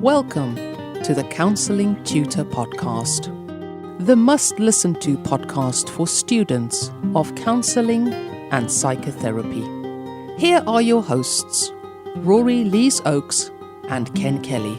Welcome to the Counselling Tutor Podcast, the must-listen-to podcast for students of counselling and psychotherapy. Here are your hosts, Rory Lees-Oakes and Ken Kelly.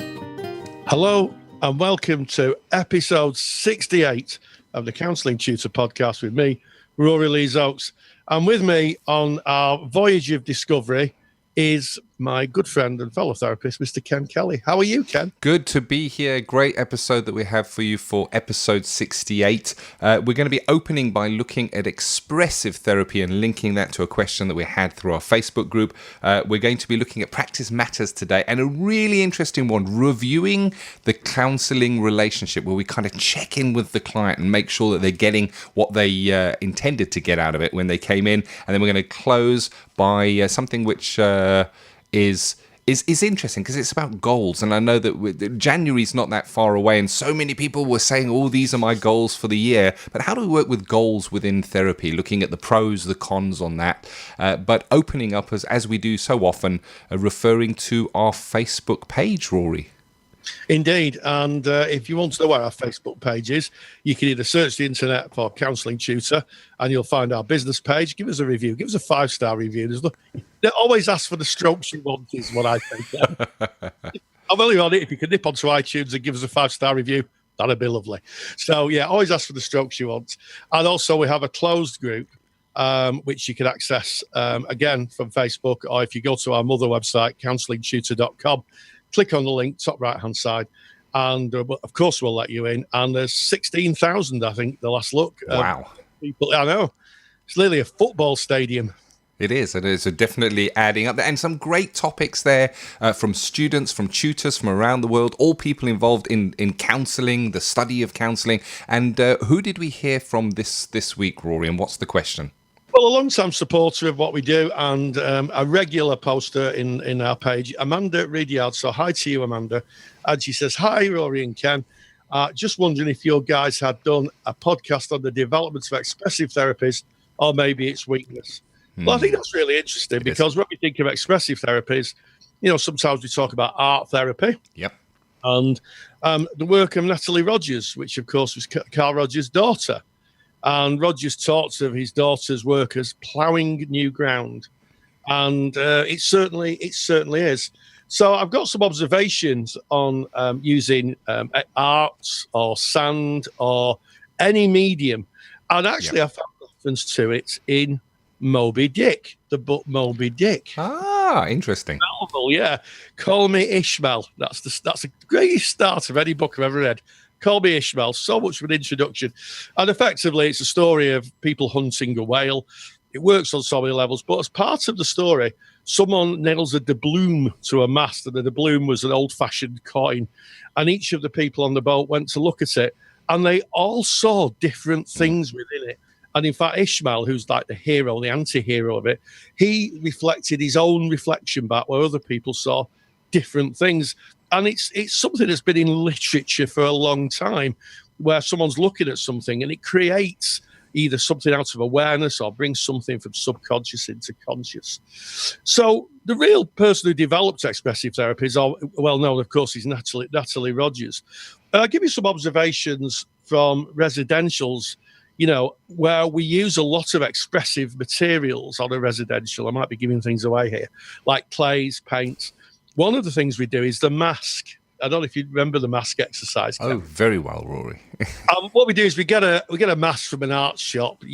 Hello and welcome to episode 68 of the Counselling Tutor Podcast with me, Rory Lees-Oakes. And with me on our voyage of discovery is my good friend and fellow therapist, Mr. Ken Kelly. How are you, Ken? Good to be here. Great episode that we have for you for episode 68. We're going to be opening by looking at expressive therapy and linking that to a question that we had through our Facebook group. We're going to be looking at practice matters today and a really interesting one, reviewing the counselling relationship, where we kind of check in with the client and make sure that they're getting what they intended to get out of it when they came in. And then we're going to close by something which is interesting because it's about goals. And I know that January's not that far away, and so many people were saying, oh, these are my goals for the year. But how do we work with goals within therapy, looking at the pros, the cons on that, but opening up, as we do so often, referring to our Facebook page, Rory? Indeed, and if you want to know where our Facebook page is, you can either search the internet for Counselling Tutor and you'll find our business page. Give us a review, give us a 5-star review. They always ask for the strokes you want, is what I think. I'm only on it if you can nip onto iTunes and give us a 5-star review. That'd be lovely. So yeah, always ask for the strokes you want. And also we have a closed group which you can access again from Facebook, or if you go to our mother website, counsellingtutor.com. Click on the link, top right-hand side, and of course we'll let you in. And there's 16,000, I think, the last look. Wow. People, I know. It's literally a football stadium. It is. Definitely adding up there. And some great topics there from students, from tutors from around the world, all people involved in counselling, the study of counselling. And who did we hear from this week, Rory, and what's the question? Well, a long-time supporter of what we do and a regular poster in our page, Amanda Ridyard. So hi to you, Amanda. And she says, hi, Rory and Ken. Just wondering if your guys had done a podcast on the development of expressive therapies or maybe its weakness. Well, I think that's really interesting because when we think of expressive therapies, you know, sometimes we talk about art therapy. Yep. And the work of Natalie Rogers, which, of course, was Carl Rogers' daughter. And Rogers talks of his daughter's work as ploughing new ground. And it certainly is. So I've got some observations on using art or sand or any medium. And actually, I found reference to it in Moby Dick, the book Moby Dick. Ah, interesting. Novel, yeah. Call Me Ishmael. That's the greatest start of any book I've ever read. Call Me Ishmael, so much of an introduction. And effectively, it's a story of people hunting a whale. It works on so many levels. But as part of the story, someone nails a doubloon to a mast, and the doubloon was an old-fashioned coin. And each of the people on the boat went to look at it, and they all saw different things within it. And in fact, Ishmael, who's like the hero, the anti-hero of it, he reflected his own reflection back where other people saw different things. And it's something that's been in literature for a long time, where someone's looking at something and it creates either something out of awareness or brings something from subconscious into conscious. So the real person who developed expressive therapies, are well known, of course, is Natalie Rogers. I'll give you some observations from residentials, you know, where we use a lot of expressive materials on a residential. I might be giving things away here, like clays, paints. One of the things we do is the mask. I don't know if you remember the mask exercise. Oh, very well, Rory. What we do is we get a mask from an art shop. They're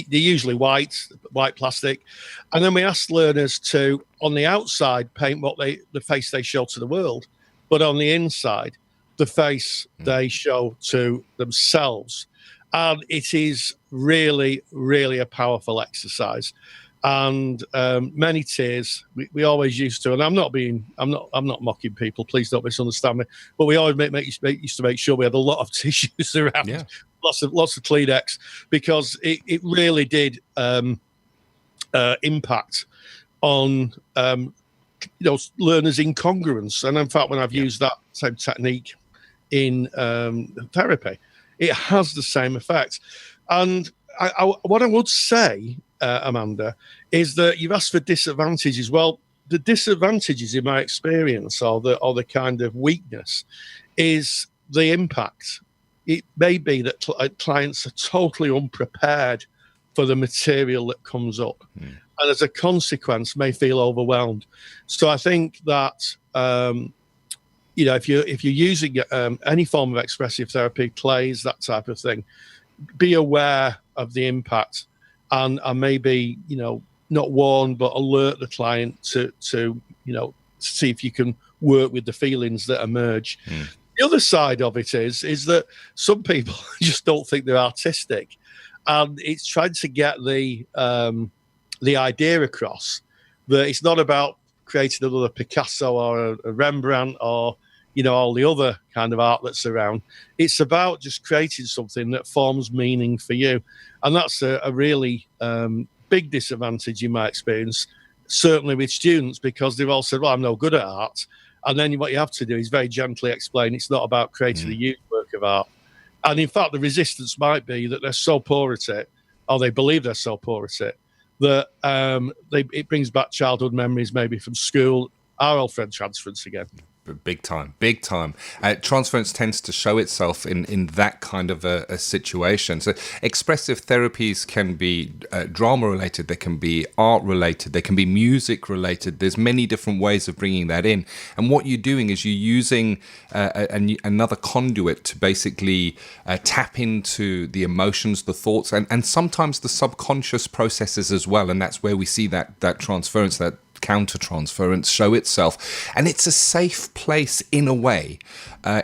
usually white plastic, and then we ask learners to, on the outside, paint the face they show to the world, but on the inside, the face they show to themselves. And it is really, really a powerful exercise. And many tears we always used to, and I'm not mocking people, please don't misunderstand me, but we always used to make sure we had a lot of tissues around, lots of Kleenex, because it really did impact on learners' incongruence. And in fact, when I've used that same technique in therapy, it has the same effect. And what I would say, Amanda, is that you've asked for disadvantages. Well, the disadvantages in my experience, or the kind of weakness, is the impact. It may be that clients are totally unprepared for the material that comes up, and as a consequence may feel overwhelmed. So I think that if you're using any form of expressive therapy, plays, that type of thing, be aware of the impact, and maybe not warn but alert the client to see if you can work with the feelings that emerge. The other side of it is that some people just don't think they're artistic, and it's trying to get the idea across that it's not about creating another Picasso or a Rembrandt or all the other kind of art that's around. It's about just creating something that forms meaning for you, and that's a really big disadvantage in my experience, certainly with students, because they've all said, well, I'm no good at art. And then what you have to do is very gently explain it's not about creating a huge work of art. And in fact, the resistance might be that they're so poor at it, or they believe they're so poor at it, that it brings back childhood memories, maybe from school. Our old friend transference again. Big time. Transference tends to show itself in that kind of a situation. So expressive therapies can be drama related, they can be art related, they can be music related. There's many different ways of bringing that in. And what you're doing is you're using another conduit to basically tap into the emotions, the thoughts, and sometimes the subconscious processes as well. And that's where we see that transference, that counter-transference show itself. And it's a safe place in a way,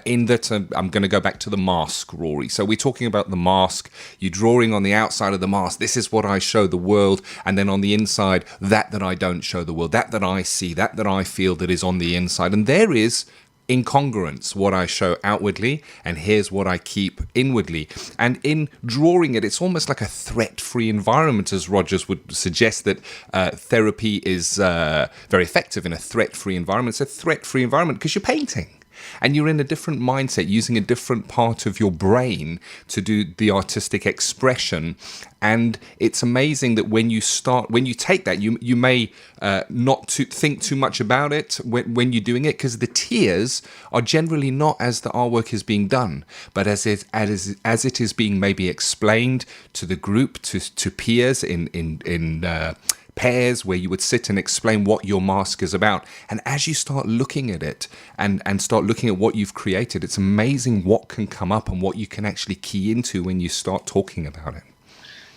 in that I'm going to go back to the mask, Rory. So we're talking about the mask. You're drawing on the outside of the mask. This is what I show the world. And then on the inside, that I don't show the world, that I see, that I feel, that is on the inside. And there is incongruence, what I show outwardly, and here's what I keep inwardly. And in drawing it, it's almost like a threat-free environment, as Rogers would suggest that therapy is very effective in a threat-free environment. It's a threat-free environment because you're painting. And you're in a different mindset, using a different part of your brain to do the artistic expression. And it's amazing that when you take that, you may not think too much about it when you're doing it, because the tears are generally not as the artwork is being done, but as it is being maybe explained to the group, to peers in pairs, where you would sit and explain what your mask is about. And as you start looking at it and start looking at what you've created, it's amazing what can come up and what you can actually key into when you start talking about it.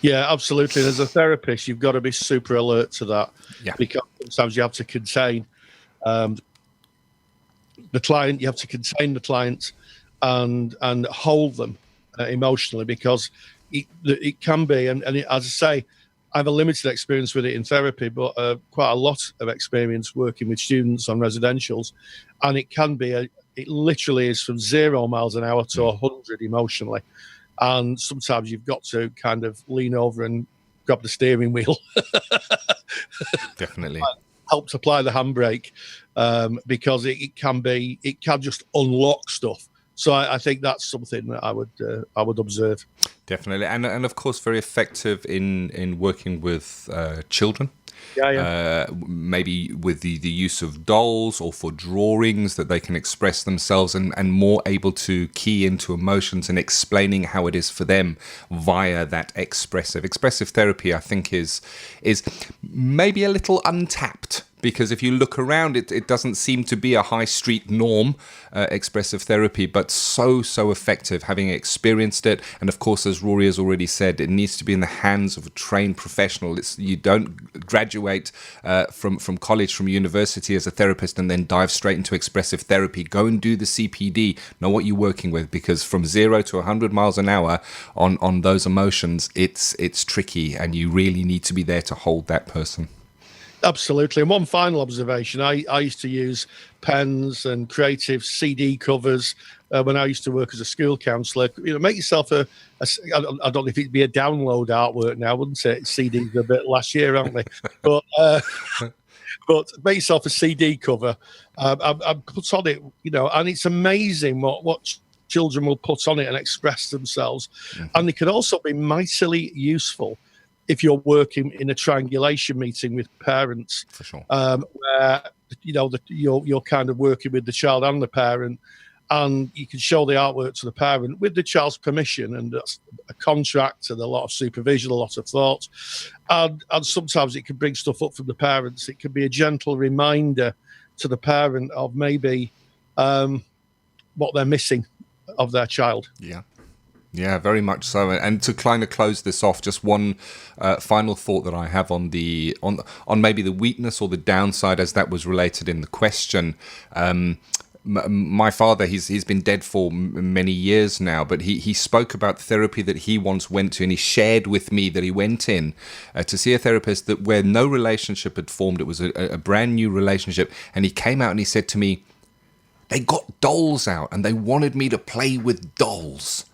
Yeah, absolutely. As a therapist, you've got to be super alert to that, because sometimes you have to contain the client, you have to contain the client and hold them emotionally, because it can be, and as I say, I have a limited experience with it in therapy, but quite a lot of experience working with students on residentials. And it can be, it literally is from 0 miles an hour to 100 emotionally. And sometimes you've got to kind of lean over and grab the steering wheel. Definitely. Help to apply the handbrake, because it can just unlock stuff. So I think that's something that I would observe. Definitely, and of course, very effective in working with children. Maybe with the use of dolls, or for drawings that they can express themselves, and more able to key into emotions and explaining how it is for them via that expressive therapy. I think is maybe a little untapped. Because if you look around, it doesn't seem to be a high street norm, expressive therapy, but so effective, having experienced it. And of course, as Rory has already said, it needs to be in the hands of a trained professional. You don't graduate from college, from university as a therapist and then dive straight into expressive therapy. Go and do the CPD, know what you're working with, because from 0 to 100 miles an hour on those emotions, it's tricky, and you really need to be there to hold that person. Absolutely. And one final observation, I used to use pens and creative CD covers when I used to work as a school counsellor. Make yourself I don't know if it'd be a download artwork now, wouldn't it? CDs are a bit last year, aren't they? But make yourself a CD cover. I put on it, and it's amazing what children will put on it and express themselves. Mm-hmm. And they can also be mightily useful if you're working in a triangulation meeting with parents, for sure, where you're kind of working with the child and the parent, and you can show the artwork to the parent with the child's permission, and that's a contract and a lot of supervision, a lot of thought, and sometimes it can bring stuff up from the parents. It can be a gentle reminder to the parent of maybe what they're missing of their child. Yeah, very much so. And to kind of close this off, just one final thought that I have on maybe the weakness or the downside, as that was related in the question. My father, he's been dead for many years now, but he spoke about therapy that he once went to, and he shared with me that he went in to see a therapist where no relationship had formed. It was a brand new relationship, and he came out and he said to me, they got dolls out and they wanted me to play with dolls.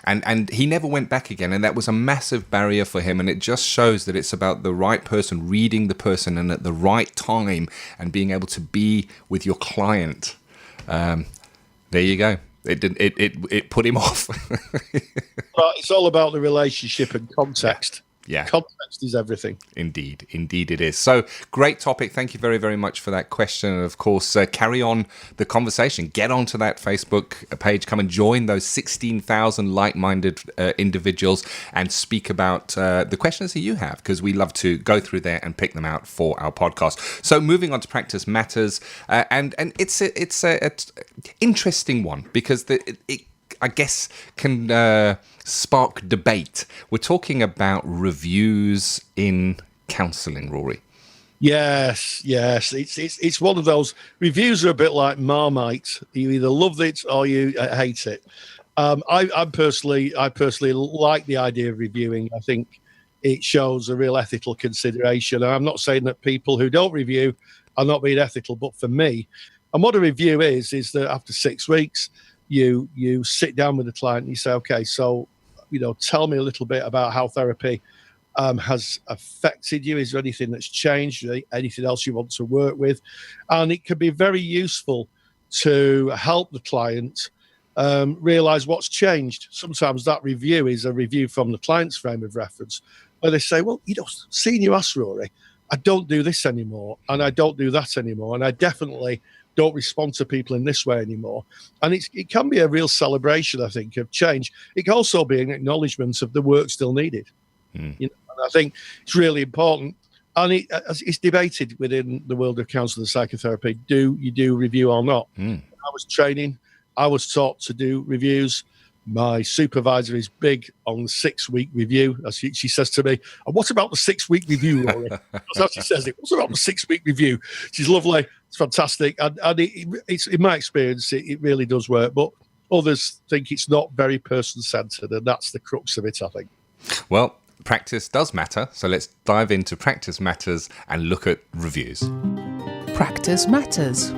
And he never went back again, and that was a massive barrier for him. And it just shows that it's about the right person, reading the person, and at the right time, and being able to be with your client. There you go. It put him off. Well, it's all about the relationship and context. Yeah. Context is everything. Indeed it is. So, great topic. Thank you very, very much for that question. And of course, carry on the conversation. Get onto that Facebook page. Come and join those 16,000 like-minded individuals and speak about the questions that you have, because we love to go through there and pick them out for our podcast. So, moving on to Practice Matters, and it's a interesting one, because it I guess can spark debate. We're talking about reviews in counselling, Rory. Yes. It's one of those reviews are a bit like Marmite. You either love it or you hate it. I personally like the idea of reviewing. I think it shows a real ethical consideration. I'm not saying that people who don't review are not being ethical, but for me, and what a review is that after 6 weeks, you sit down with the client and you say, okay, so, tell me a little bit about how therapy has affected you. Is there anything that's changed? Anything else you want to work with? And it can be very useful to help the client realize what's changed. Sometimes that review is a review from the client's frame of reference, where they say, well, seeing you ask, Rory, I don't do this anymore, and I don't do that anymore, and I definitely don't respond to people in this way anymore. And it can be a real celebration, I think, of change. It can also be an acknowledgement of the work still needed. And I think it's really important. And it's debated within the world of counselling and psychotherapy. Do you do review or not? When I was training, I was taught to do reviews. My supervisor is big on 6-week review. As she says to me, and what about the 6-week review, Rory? That's how she says it. What about the 6-week review? She's lovely. It's fantastic. And it's in my experience, it really does work. But others think it's not very person-centered, and that's the crux of it, I think. Well, practice does matter. So let's dive into Practice Matters and look at reviews. Practice Matters.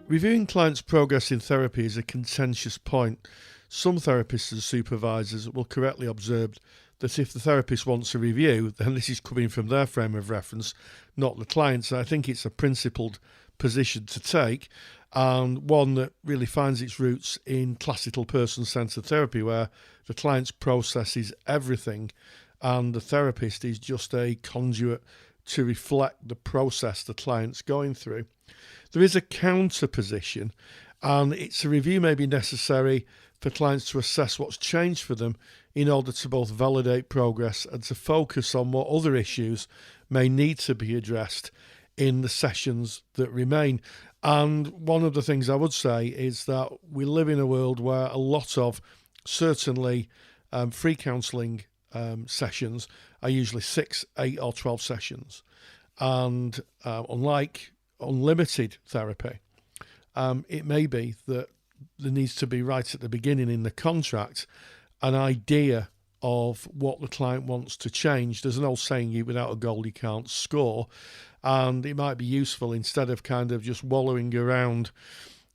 Reviewing clients' progress in therapy is a contentious point. Some therapists and supervisors will correctly observe that if the therapist wants a review, then this is coming from their frame of reference, not the client's. I think it's a principled position to take, and one that really finds its roots in classical person-centered therapy, where the client's process is everything and the therapist is just a conduit to reflect the process the client's going through. There is a counter position, and a review may be necessary for clients to assess what's changed for them in order to both validate progress and to focus on what other issues may need to be addressed in the sessions that remain. And one of the things I would say is that we live in a world where a lot of certainly free counselling sessions are usually 6, 8 or 12 sessions. And unlike unlimited therapy, it may be that there needs to be right at the beginning in the contract an idea of what the client wants to change. There's an old saying, without a goal you can't score, and it might be useful, instead of kind of just wallowing around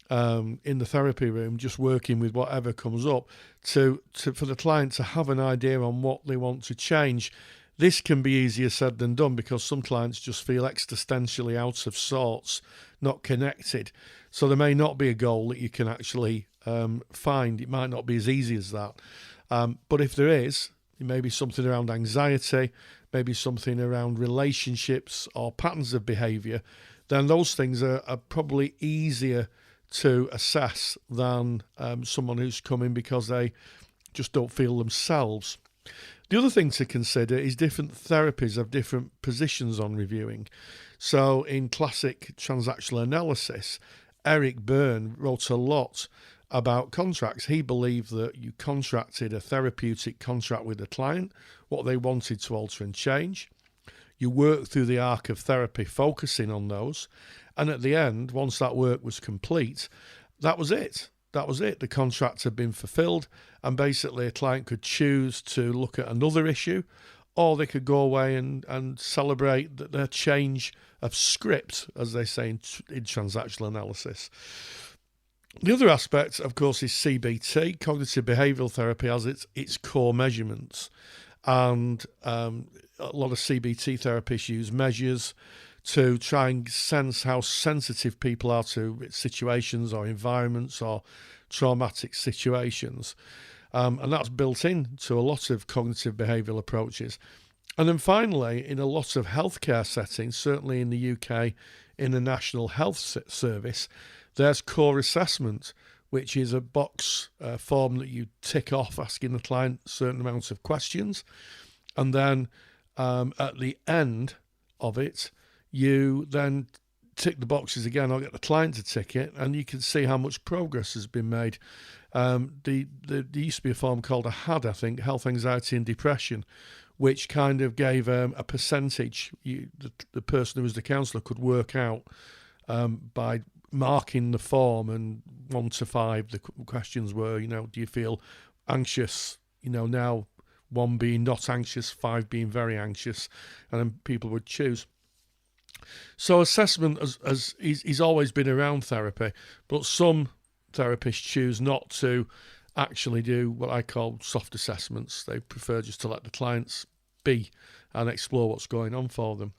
in the therapy room, just working with whatever comes up, for the client to have an idea on what they want to change. This can be easier said than done, because some clients just feel existentially out of sorts, not connected. So there may not be a goal that you can actually find. It might not be as easy as that. But if there is, maybe something around anxiety, maybe something around relationships or patterns of behaviour, then those things are probably easier to assess than someone who's coming because they just don't feel themselves. The other thing to consider is different therapies have different positions on reviewing. So in classic transactional analysis, Eric Byrne wrote a lot about contracts. He believed that you contracted a therapeutic contract with a client, what they wanted to alter and change. You worked through the arc of therapy, focusing on those. And at the end, once that work was complete, that was it. That was it. The contract had been fulfilled, and basically a client could choose to look at another issue, or they could go away and celebrate their change of script, as they say in transactional analysis. The other aspect, of course, is CBT. Cognitive behavioural therapy has its core measurements, and a lot of CBT therapists use measures to try and sense how sensitive people are to situations or environments or traumatic situations. And that's built into a lot of cognitive behavioural approaches. And then finally, in a lot of healthcare settings, certainly in the UK, in the National Health Service, there's core assessment, which is a box form that you tick off asking the client certain amounts of questions. And then at the end of it, you then tick the boxes again. I'll get the client to tick it, and you can see how much progress has been made. There used to be a form called a HAD, I think, Health, Anxiety and Depression, which kind of gave a percentage. The person who was the counsellor could work out by marking the form, and 1 to 5, the questions were, do you feel anxious? Now 1 being not anxious, 5 being very anxious, and then people would choose. So assessment is always been around therapy, but some therapists choose not to actually do what I call soft assessments. They prefer just to let the clients be and explore what's going on for them.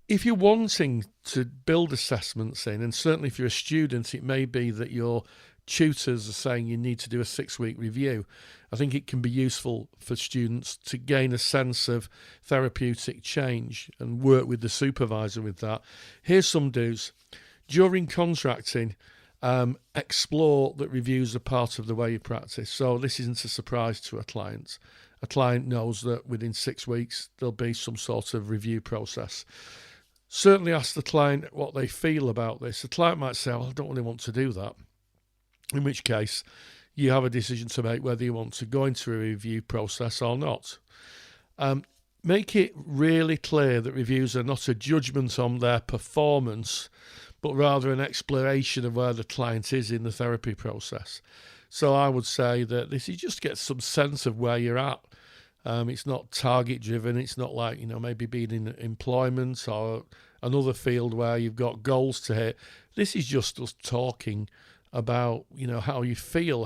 If you're wanting to build assessments in, and certainly if you're a student, it may be that your tutors are saying you need to do a 6-week review. I think it can be useful for students to gain a sense of therapeutic change and work with the supervisor with that. Here's some do's. During contracting, explore that reviews are part of the way you practice. So this isn't a surprise to a client. A client knows that within 6 weeks there'll be some sort of review process. Certainly ask the client what they feel about this. The client might say, well, I don't really want to do that. In which case, you have a decision to make whether you want to go into a review process or not. Make it really clear that reviews are not a judgment on their performance, but rather an exploration of where the client is in the therapy process. So I would say that this is just get some sense of where you're at. It's not target driven. It's not like, maybe being in employment or another field where you've got goals to hit. This is just us talking about, how you feel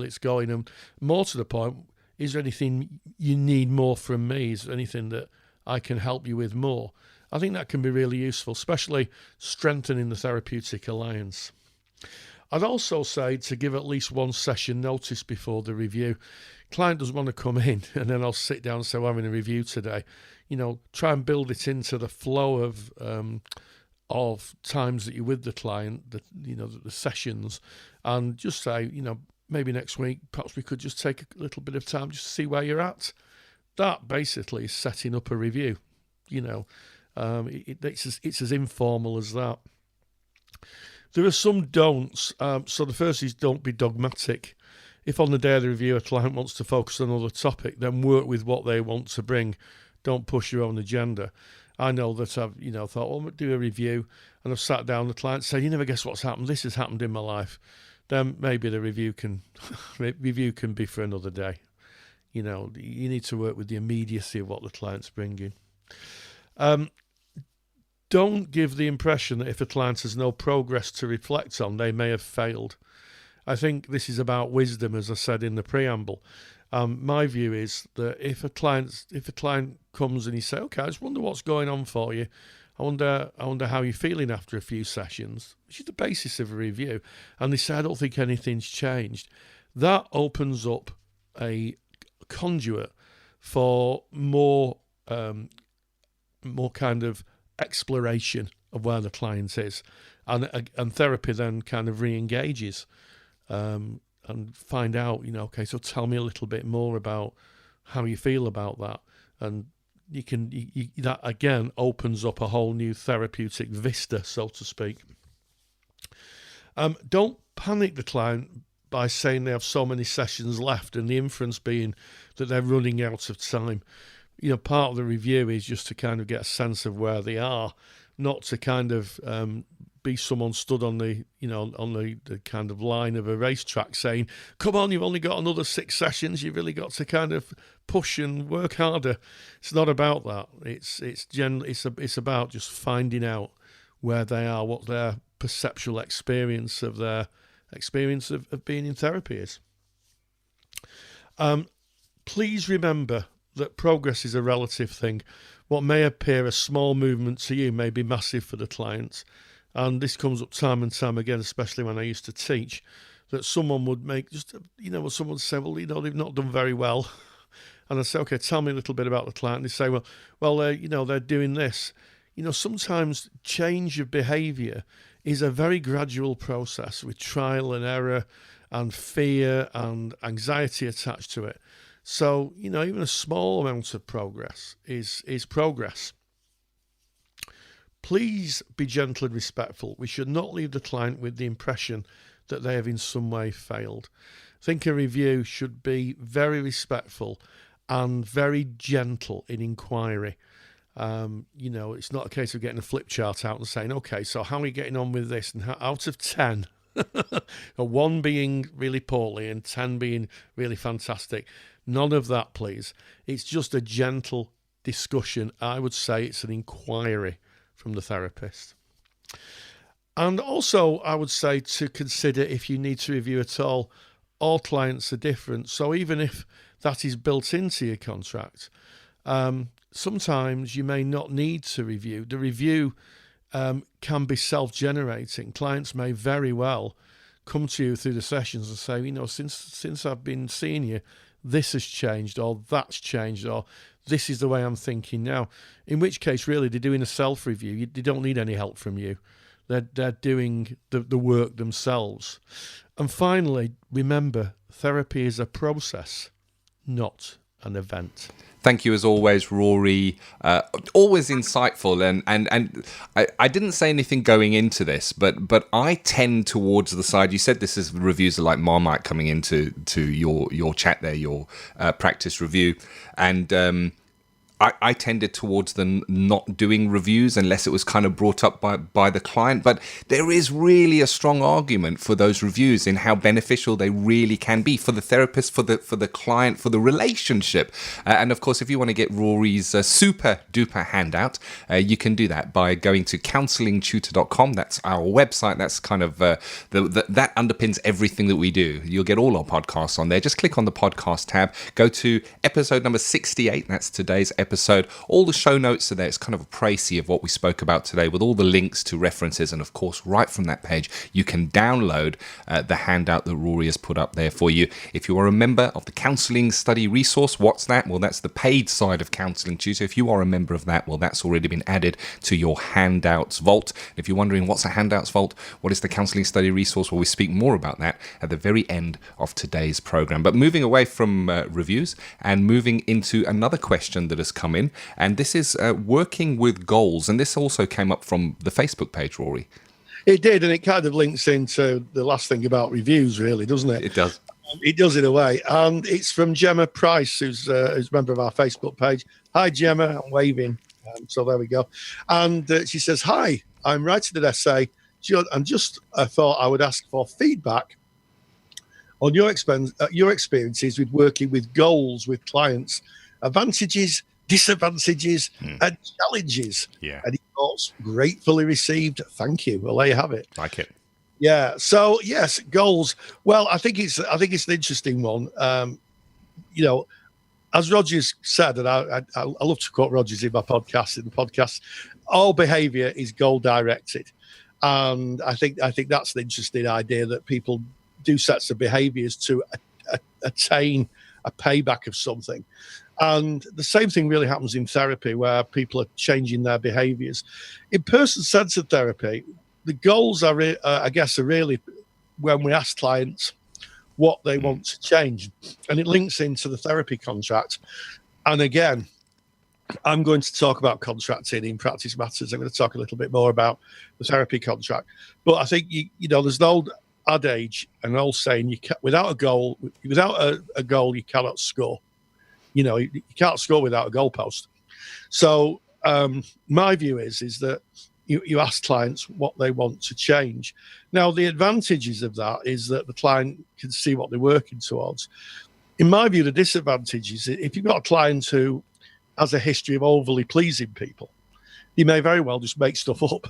it's going. And more to the point, is there anything you need more from me? Is there anything that I can help you with more? I think that can be really useful, especially strengthening the therapeutic alliance. I'd also say to give at least 1 session notice before the review. Client doesn't want to come in and then I'll sit down and say, we're having a review today. Try and build it into the flow of times that you're with the client, the sessions, and just say, maybe next week, perhaps we could just take a little bit of time just to see where you're at. That basically is setting up a review. It's as informal as that. There are some don'ts. So the first is don't be dogmatic. If on the day of the review a client wants to focus on another topic, then work with what they want to bring. Don't push your own agenda. I know that I've thought, I'm going to do a review, and I've sat down. The client said, "You never guess what's happened. This has happened in my life." Then maybe the review can be for another day. You need to work with the immediacy of what the client's bringing. Don't give the impression that if a client has no progress to reflect on, they may have failed. I think this is about wisdom, as I said in the preamble. My view is that if a client comes and you say, "Okay, I just wonder what's going on for you. I wonder how you're feeling after a few sessions," which is the basis of a review, and they say, "I don't think anything's changed," that opens up a conduit for more kind of exploration of where the client is, and therapy then kind of re-engages and find out, okay, so tell me a little bit more about how you feel about that, and that again opens up a whole new therapeutic vista, so to speak. Don't panic the client by saying they have so many sessions left, and the inference being that they're running out of time. Part of the review is just to kind of get a sense of where they are, not to kind of be someone stood on the kind of line of a racetrack saying, come on, you've only got another 6 sessions, you've really got to kind of push and work harder. It's not about that. It's about just finding out where they are, what their perceptual experience of being in therapy is. Please remember that progress is a relative thing. What may appear a small movement to you may be massive for the client. And this comes up time and time again, especially when I used to teach, that someone would make someone would say, well, they've not done very well. And I say, okay, tell me a little bit about the client. And they say, well, they're doing this. Sometimes change of behaviour is a very gradual process with trial and error and fear and anxiety attached to it. So, even a small amount of progress is progress. Please be gentle and respectful. We should not leave the client with the impression that they have in some way failed. I think a review should be very respectful and very gentle in inquiry. It's not a case of getting a flip chart out and saying, okay, so how are you getting on with this? And out of 10, 1 being really poorly and 10 being really fantastic. None of that, please. It's just a gentle discussion. I would say it's an inquiry from the therapist. And also, I would say to consider if you need to review at all clients are different. So even if that is built into your contract, sometimes you may not need to review. The review can be self-generating. Clients may very well come to you through the sessions and say, since I've been seeing you, this has changed, or that's changed, or this is the way I'm thinking now. In which case, really, they're doing a self-review. They don't need any help from you. They're doing the work themselves. And finally, remember, therapy is a process, not an event. Thank you as always, Rory. Always insightful, and I didn't say anything going into this, but I tend towards the side. You said this is reviews are like Marmite coming into your chat there, your practice review, and I tended towards the not doing reviews unless it was kind of brought up by the client. But there is really a strong argument for those reviews in how beneficial they really can be for the therapist, for the client, for the relationship. And of course, if you want to get Rory's super duper handout, you can do that by going to counsellingtutor.com. That's our website. That's kind of that underpins everything that we do. You'll get all our podcasts on there. Just click on the podcast tab. Go to episode number 68. That's today's episode. All the show notes are there. It's kind of a précis of what we spoke about today with all the links to references. And of course, right from that page, you can download the handout that Rory has put up there for you. If you are a member of the Counselling Study Resource, what's that? Well, that's the paid side of Counselling Tutor. If you are a member of that, well, that's already been added to your handouts vault. If you're wondering what's a handouts vault, what is the Counselling Study Resource? Well, we speak more about that at the very end of today's program. But moving away from reviews and moving into another question that has come in, and this is working with goals, and this also came up from the Facebook page, Rory. It did, and it kind of links into the last thing about reviews, really, doesn't it? It does. It does in a way, and it's from Gemma Price, who's a member of our Facebook page. Hi, Gemma, I'm waving, so there we go. And she says, hi, I'm writing an essay, and just thought I would ask for feedback on your experiences with working with goals with clients, advantages, disadvantages, and challenges. Yeah. And he thoughts gratefully received. Thank you. Well, there you have it. Like it. Yeah. So yes, goals. Well, I think it's an interesting one. As Rogers said, and I love to quote Rogers in the podcast, all behaviour is goal directed, and I think that's the interesting idea that people do sets of behaviours to attain a payback of something. And the same thing really happens in therapy, where people are changing their behaviours. In person-centred therapy, the goals are really when we ask clients what they want to change, and it links into the therapy contract. And again, I'm going to talk about contracting in Practice Matters. I'm going to talk a little bit more about the therapy contract. But I think, there's an old adage, an old saying, without a goal, you cannot score. You can't score without a goalpost. So my view is that you ask clients what they want to change. Now, the advantages of that is that the client can see what they're working towards. In my view, the disadvantage is if you've got a client who has a history of overly pleasing people, you may very well just make stuff up.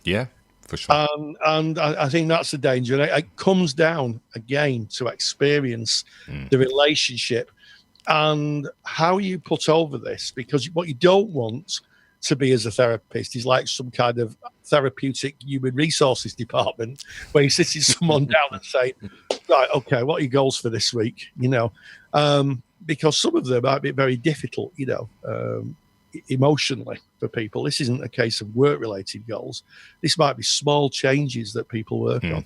Yeah, for sure. And I think that's the danger. And it comes down, again, to experience, the relationship, and how you put over this. Because what you don't want to be as a therapist is like some kind of therapeutic human resources department where you're sitting someone down and saying, right, okay, what are your goals for this week? Because some of them might be very difficult, emotionally for people. This isn't a case of work-related goals. This might be small changes that people work on.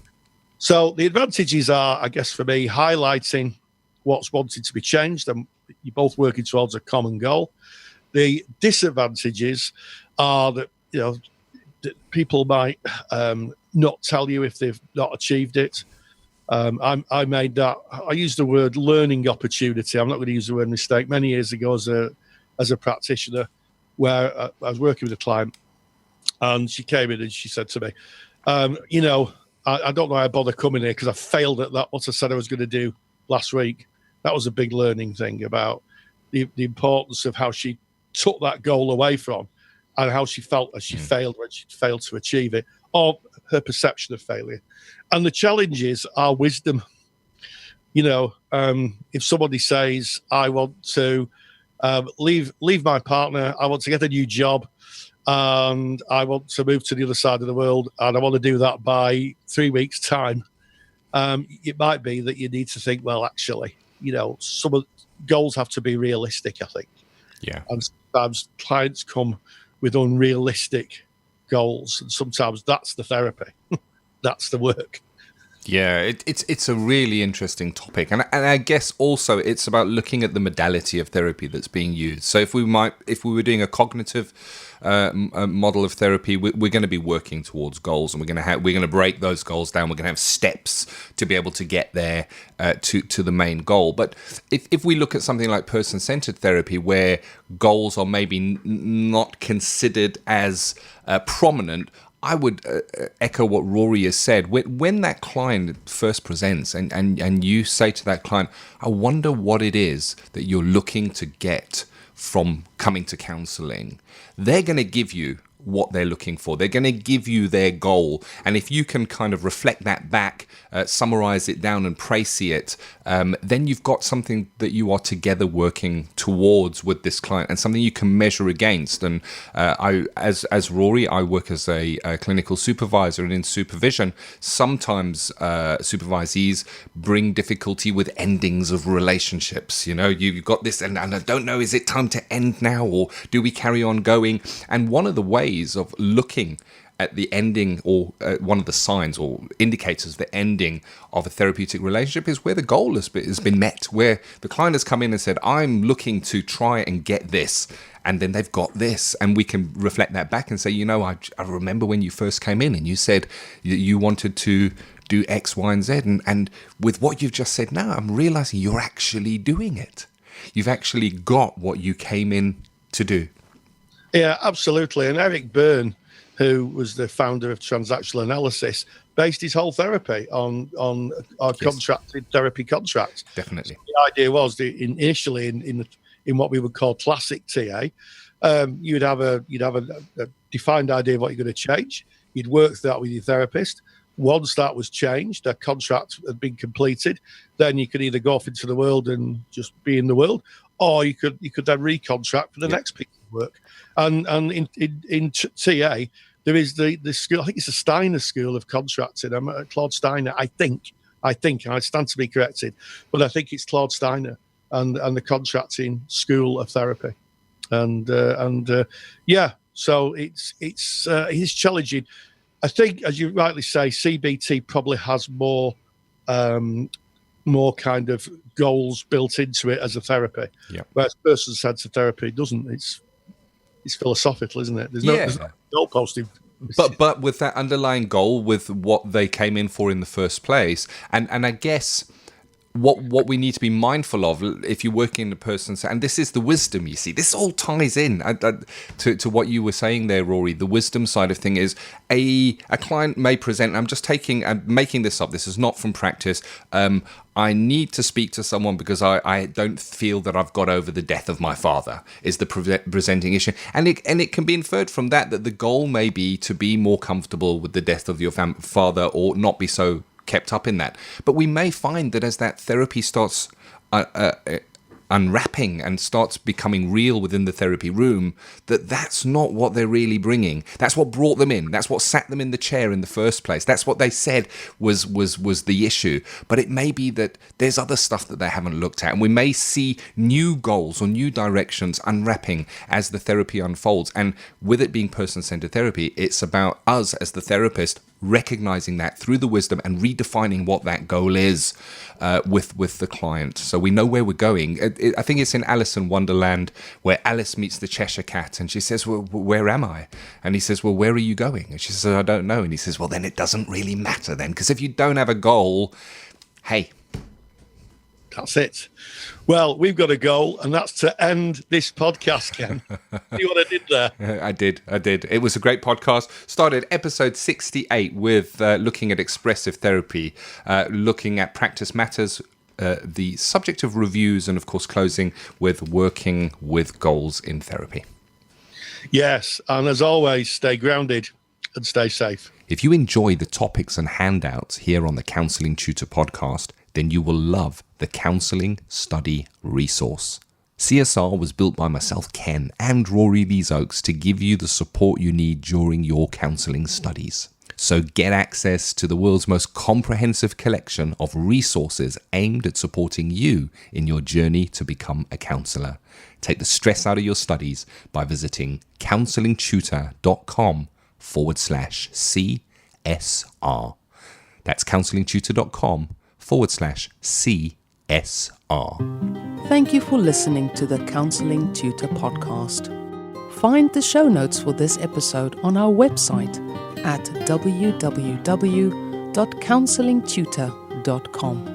So the advantages are, I guess, for me, highlighting what's wanted to be changed, and you're both working towards a common goal. The disadvantages are that, that people might not tell you if they've not achieved it. I used the word learning opportunity. I'm not going to use the word mistake. Many years ago as a practitioner, where I was working with a client, and she came in and she said to me, I don't know why I bother coming here because I failed at that, what I said I was going to do last week. That was a big learning thing about the importance of how she took that goal away from, and how she felt as she failed when she failed to achieve it, or her perception of failure. And the challenges are wisdom. If somebody says, I want to leave my partner, I want to get a new job, and I want to move to the other side of the world, and I want to do that by 3 weeks' time, it might be that you need to think, well, actually, some of goals have to be realistic, I think. Yeah. And sometimes clients come with unrealistic goals, and sometimes that's the therapy. That's the work. Yeah, it's a really interesting topic, and I guess also it's about looking at the modality of therapy that's being used. So if we were doing a cognitive model of therapy, we're going to be working towards goals, and we're going to break those goals down. We're going to have steps to be able to get there to the main goal. But if we look at something like person-centered therapy, where goals are maybe not considered as prominent, I would echo what Rory has said. When that client first presents and you say to that client, I wonder what it is that you're looking to get from coming to counselling, they're going to give you what they're looking for. They're going to give you their goal. And if you can kind of reflect that back, summarize it down and précis it, then you've got something that you are together working towards with this client, and something you can measure against. And as Rory, I work as a clinical supervisor, and in supervision, sometimes supervisees bring difficulty with endings of relationships. You've got this, and I don't know, is it time to end now, or do we carry on going? And one of the ways of looking at the ending, or one of the signs or indicators of the ending of a therapeutic relationship, is where the goal has been met, where the client has come in and said, I'm looking to try and get this, and then they've got this, and we can reflect that back and say, I remember when you first came in and you said you wanted to do X, Y, and Z, and with what you've just said now, I'm realizing you're actually doing it. You've actually got what you came in to do. Yeah, absolutely. And Eric Byrne, who was the founder of transactional analysis, based his whole therapy on our contracted therapy contract. Definitely. So the idea was initially in what we would call classic TA, you'd have a defined idea of what you're going to change. You'd work that with your therapist. Once that was changed, a contract had been completed, then you could either go off into the world and just be in the world, or you could then recontract for the next piece of work. And in TA, there is the school, I think it's the Steiner School of Contracting. Claude Steiner, I think, and I stand to be corrected, but I think it's Claude Steiner and the contracting school of therapy, and so it's challenging. I think, as you rightly say, CBT probably has more kind of goals built into it as a therapy, whereas person-centered therapy doesn't. It's philosophical, isn't it? There's no goalposting. But with that underlying goal, with what they came in for in the first place, and I guess what we need to be mindful of if you're working in a person's, and this is the wisdom, you see, this all ties in to what you were saying there, Rory. The wisdom side of thing is a client may present, I'm making this up, this is not from practice, I need to speak to someone because I don't feel that I've got over the death of my father, is the presenting issue. And it can be inferred from that the goal may be to be more comfortable with the death of your father, or not be so kept up in that. But we may find that as that therapy starts unwrapping and starts becoming real within the therapy room, that's not what they're really bringing. That's what brought them in. That's what sat them in the chair in the first place. That's what they said was the issue. But it may be that there's other stuff that they haven't looked at, and we may see new goals or new directions unwrapping as the therapy unfolds. And with it being person-centered therapy, it's about us as the therapist recognizing that through the wisdom and redefining what that goal is with the client, so we know where we're going. I think it's in Alice in Wonderland where Alice meets the Cheshire Cat and she says, well, where am I? And he says, well, where are you going? And she says, I don't know. And he says, well, then it doesn't really matter then, because if you don't have a goal, hey, that's it. Well, we've got a goal, and that's to end this podcast, Ken. See what I did there? I did. It was a great podcast. Started episode 68 with looking at expressive therapy, looking at practice matters, the subject of reviews, and of course closing with working with goals in therapy. Yes, and as always, stay grounded and stay safe. If you enjoy the topics and handouts here on the Counselling Tutor Podcast, then you will love the Counselling Study Resource. CSR was built by myself, Ken, and Rory Lees-Oakes to give you the support you need during your counselling studies. So get access to the world's most comprehensive collection of resources aimed at supporting you in your journey to become a counsellor. Take the stress out of your studies by visiting counsellingtutor.com/CSR. That's counsellingtutor.com/CSR. Thank you for listening to the Counselling Tutor Podcast. Find the show notes for this episode on our website at www.counsellingtutor.com.